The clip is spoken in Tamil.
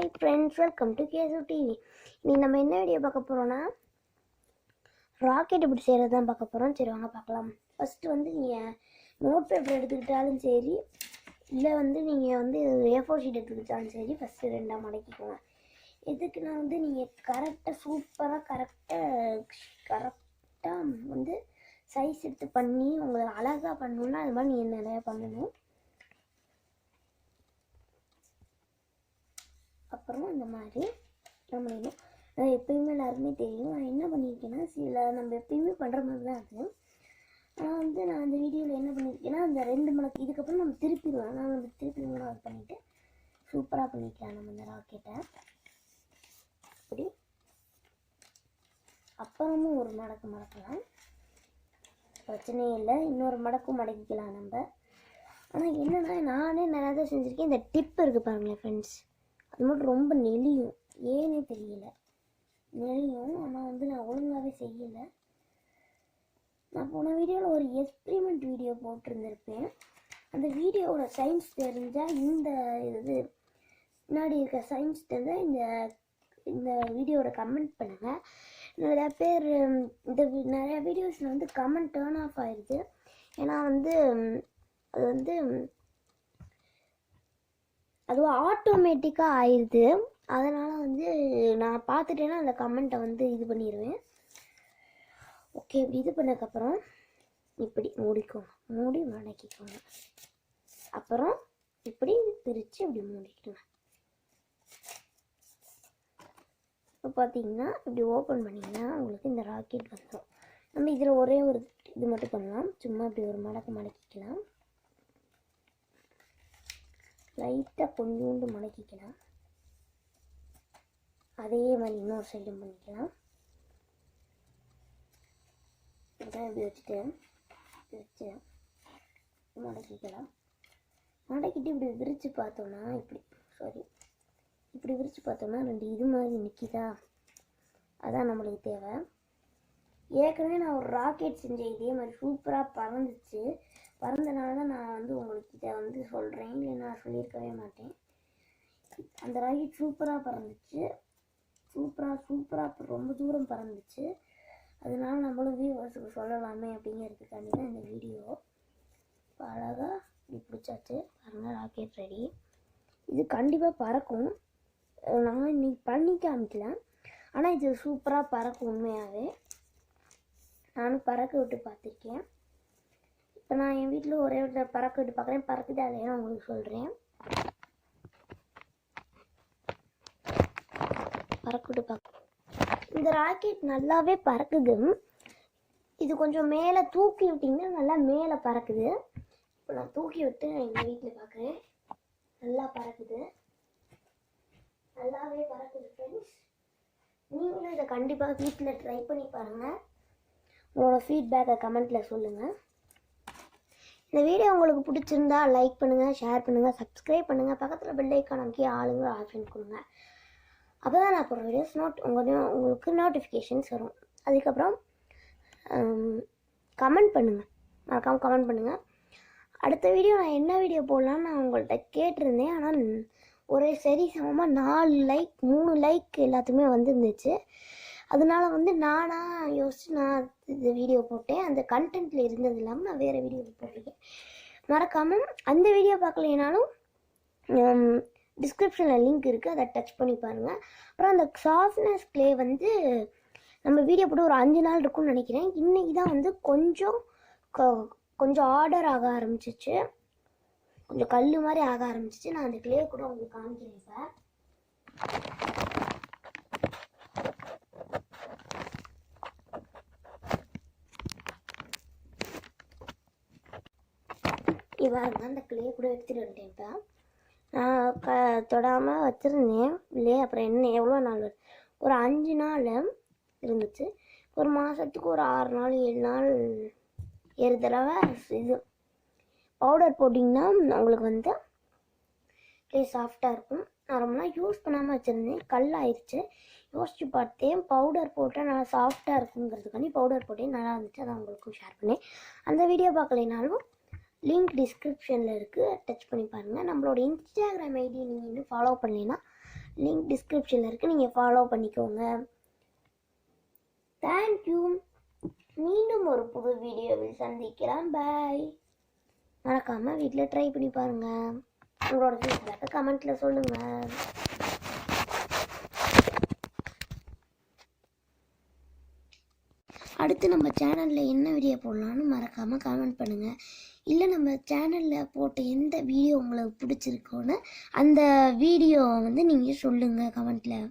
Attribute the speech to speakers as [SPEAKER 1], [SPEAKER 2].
[SPEAKER 1] Hi friends, welcome to KSU TV. இன்னைக்கு நம்ம என்ன வீடியோ பார்க்க போறோம்னா ராக்கெட் எப்படி செய்யறது தான் பார்க்க போறோம். சரி வாங்க பார்க்கலாம். ஃபர்ஸ்ட் நீங்க நோட் பேப்பர் எடுத்துக்கிட்டாலும் சரி, இல்லை நீங்க A4 ஷீட் எடுத்துக்கிட்டாலும் சரி, ஃபர்ஸ்ட் ரெண்டா மடக்கிக்கோங்க. எதுக்குன்னா நீங்க கரெக்டாக சூப்பராக கரெக்டாக சைஸ் எடுத்து பண்ணி உங்களுக்கு அழகாக பண்ணணும்னா அது மாதிரி நீங்கள் நிறையா பண்ணணும். அப்புறம் இந்த மாதிரி நம்ம எப்பயுமே எல்லாருமே தெரியும். நான் என்ன பண்ணியிருக்கேன்னா நம்ம எப்பயுமே பண்ணுற மாதிரி தான் அது. ஆனால் நான் அந்த வீடியோவில் என்ன பண்ணியிருக்கேன்னா அந்த 2 மடக்கு இதுக்கப்புறம் நம்ம திருப்பிடுவோம். நம்ம திருப்பி அது பண்ணிவிட்டு சூப்பராக பண்ணிக்கலாம் நம்ம இந்த ராக்கெட்டை. அப்படி அப்புறமும் ஒரு மடக்கு மடக்கலாம், பிரச்சனையே இல்லை. இன்னொரு மடக்கும் மடக்கிக்கலாம் நம்ம. ஆனால் என்னன்னா நானே நிறையா தான் செஞ்சுருக்கேன். இந்த டிப் இருக்குது பாருங்களேன் ஃப்ரெண்ட்ஸ், அது மட்டும் ரொம்ப நெளியும், ஏன்னே தெரியல நெளியும். ஆனால் நான் ஒழுங்காகவே செய்யலை. நான் போன வீடியோவில் ஒரு எக்ஸ்பிரிமெண்ட் வீடியோ போட்டிருந்திருப்பேன். அந்த வீடியோவோட சயின்ஸ் தெரிஞ்சால் இந்த இது முன்னாடி இருக்க சயின்ஸ் தெரிஞ்சால் இந்த வீடியோவோட கமெண்ட் பண்ணுங்கள். நிறையா பேர் நிறையா வீடியோஸில் கமெண்ட் டேர்ன் ஆஃப் ஆயிடுது. ஏன்னா அதுவும் ஆட்டோமேட்டிக்காக ஆயிடுது. அதனால் நான் பார்த்துட்டேன்னா அந்த கமெண்ட்டை இது பண்ணிடுவேன். ஓகே, இப்படி இது பண்ணதுக்கப்புறம் இப்படி மூடி மடக்கிக்கோங்க. அப்புறம் இப்படி பிரித்து இப்படி மூடிக்கணும். இப்போ பார்த்தீங்கன்னா இப்படி ஓப்பன் பண்ணிங்கன்னா உங்களுக்கு இந்த ராக்கெட் வந்துடும். நம்ம இதில் ஒரே ஒரு இது மட்டும் பண்ணலாம். சும்மா இப்படி ஒரு மடக்கிக்கலாம், லைட்டாக கொஞ்சோண்டு மடக்கிக்கலாம். அதே மாதிரி இன்னொரு சைடும் பண்ணிக்கலாம். இதான் இப்படி வச்சு மடக்கிக்கலாம். மடக்கிட்டு இப்படி விரித்து பார்த்தோம்னா இப்படி விரித்து பார்த்தோம்னா 2 இது மாதிரி நிற்கிதா, அதான் நம்மளுக்கு தேவை. ஏற்கனவே நான் ஒரு ராக்கெட் செஞ்சேன், இதே மாதிரி சூப்பராக பறந்தனால தான் நான் உங்களுக்கு இதை சொல்கிறேன். இல்லை நான் சொல்லியிருக்கவே மாட்டேன். அந்த ராக்கெட் சூப்பராக பறந்துச்சு, சூப்பராக ரொம்ப தூரம் பறந்துச்சு. அதனால நம்மளும் வியூவர்ஸுக்கு சொல்லலாமே அப்படிங்கிறதுக்காண்டி தான் இந்த வீடியோ. இப்போ அழகாக இப்படி பிடிச்சாச்சு பாருங்கள், ராக்கெட் ரெடி. இது கண்டிப்பாக பறக்கும். நான் இன்னைக்கு பண்ணி காமிக்கலாம், ஆனால் இது சூப்பராக பறக்கும். உண்மையாகவே நானும் பறக்க விட்டு பார்த்துருக்கேன். இப்போ நான் என் வீட்டில் ஒரே ஒரு பறக்க விட்டு பார்க்குறேன், பறக்குது அதையும் உங்களுக்கு சொல்கிறேன். பறக்க விட்டு பார்க்க இந்த ராக்கெட் நல்லாவே பறக்குது. இது கொஞ்சம் மேலே தூக்கி விட்டிங்கன்னா நல்லா மேலே பறக்குது. இப்போ நான் தூக்கி விட்டு எங்கள் வீட்டில் பார்க்குறேன், நல்லா பறக்குது, நல்லாவே பறக்குது ஃப்ரெண்ட்ஸ். நீங்களும் இதை கண்டிப்பாக வீட்டில் ட்ரை பண்ணி பாருங்கள். உங்களோட ஃபீட்பேக்கை கமெண்ட்டில் சொல்லுங்கள். இந்த வீடியோ உங்களுக்கு பிடிச்சிருந்தா லைக் பண்ணுங்கள், ஷேர் பண்ணுங்கள், சப்ஸ்கிரைப் பண்ணுங்கள். பக்கத்தில் பெல் ஐக்கான் அமைக்கி ஆளுங்கிற ஆப்ஷன் கொடுங்க. அப்போ தான் நான் போகிற வீடியோஸ் உங்களுக்கு நோட்டிஃபிகேஷன்ஸ் வரும். அதுக்கப்புறம் கமெண்ட் பண்ணுங்கள், மறக்காமல் கமெண்ட் பண்ணுங்கள். அடுத்த வீடியோ நான் என்ன வீடியோ போடலான்னு நான் உங்கள்கிட்ட கேட்டிருந்தேன். ஆனால் ஒரே சரி சமமாக 4 லைக் 3 லைக் எல்லாத்துக்குமே வந்துருந்துச்சு. அதனால நானாக யோசித்து நான் இந்த வீடியோ போட்டேன். அந்த கண்டென்ட்டில் இருந்தது இல்லாமல் நான் வேறு வீடியோ போட்டிருக்கேன். மறக்காமல் அந்த வீடியோ பார்க்கலைனாலும் டிஸ்கிரிப்ஷனில் லிங்க் இருக்குது, அதை டச் பண்ணி பாருங்கள். அப்புறம் அந்த சாஃப்ட்னஸ் க்ளே நம்ம வீடியோ போட்டு ஒரு 5 நாள் இருக்கும்னு நினைக்கிறேன். இன்றைக்கி தான் கொஞ்சம் ஆர்டர் ஆக ஆரம்பிச்சிச்சு, கொஞ்சம் கல் மாதிரி ஆக ஆரம்பிச்சிச்சு. நான் அந்த க்ளே கூட உங்களுக்கு காமிக்கிறேன். இப்போ இவ்வாறு அந்த க்ளே கூட எடுத்துகிட்டு வந்துட்டேன். இப்போ நான் தொடாமல் வச்சுருந்தேன் இல்லையே. அப்புறம் எவ்வளோ நாள், ஒரு 5 நாள் இருந்துச்சு. ஒரு மாதத்துக்கு ஒரு 6 நாள் 7 நாள் 7 தடவை இது பவுடர் போட்டிங்கன்னா உங்களுக்கு க்ளே சாஃப்டாக இருக்கும். நான் ரொம்ப நாள் யூஸ் பண்ணாமல் வச்சுருந்தேன், கல் ஆயிடுச்சு. யோசித்து பார்த்தேன், பவுடர் போட்டால் நல்லா சாஃப்டாக இருக்குங்கிறதுக்காண்டி பவுடர் போட்டேன், நல்லா இருந்துச்சு. அதை உங்களுக்கும் ஷேர் பண்ணேன். அந்த வீடியோ பார்க்கலைனாலும் லிங்க் டிஸ்கிரிப்ஷனில் இருக்குது, டச் பண்ணி பாருங்கள். நம்மளோட இன்ஸ்டாகிராம் ஐடி நீங்கள் இன்னும் ஃபாலோ பண்ணலைன்னா லிங்க் டிஸ்கிரிப்ஷனில் இருக்குது, நீங்கள் ஃபாலோ பண்ணிக்கோங்க. தேங்க்யூ. மீண்டும் ஒரு புது வீடியோவில் சந்திக்கிறேன். பாய். மறக்காமல் வீட்டில் ட்ரை பண்ணி பாருங்கள். உங்களோட ஃபீட்பேக்கை கமெண்ட்டில் சொல்லுங்கள். அடுத்து நம்ம சேனலில் என்ன வீடியோ போடலான்னு மறக்காமல் கமெண்ட் பண்ணுங்கள். இல்லை நம்ம சேனலில் போட்ட எந்த வீடியோ உங்களுக்கு பிடிச்சிருக்கோன்னு அந்த வீடியோவை வந்து நீங்கள் சொல்லுங்கள் கமெண்ட்டில்.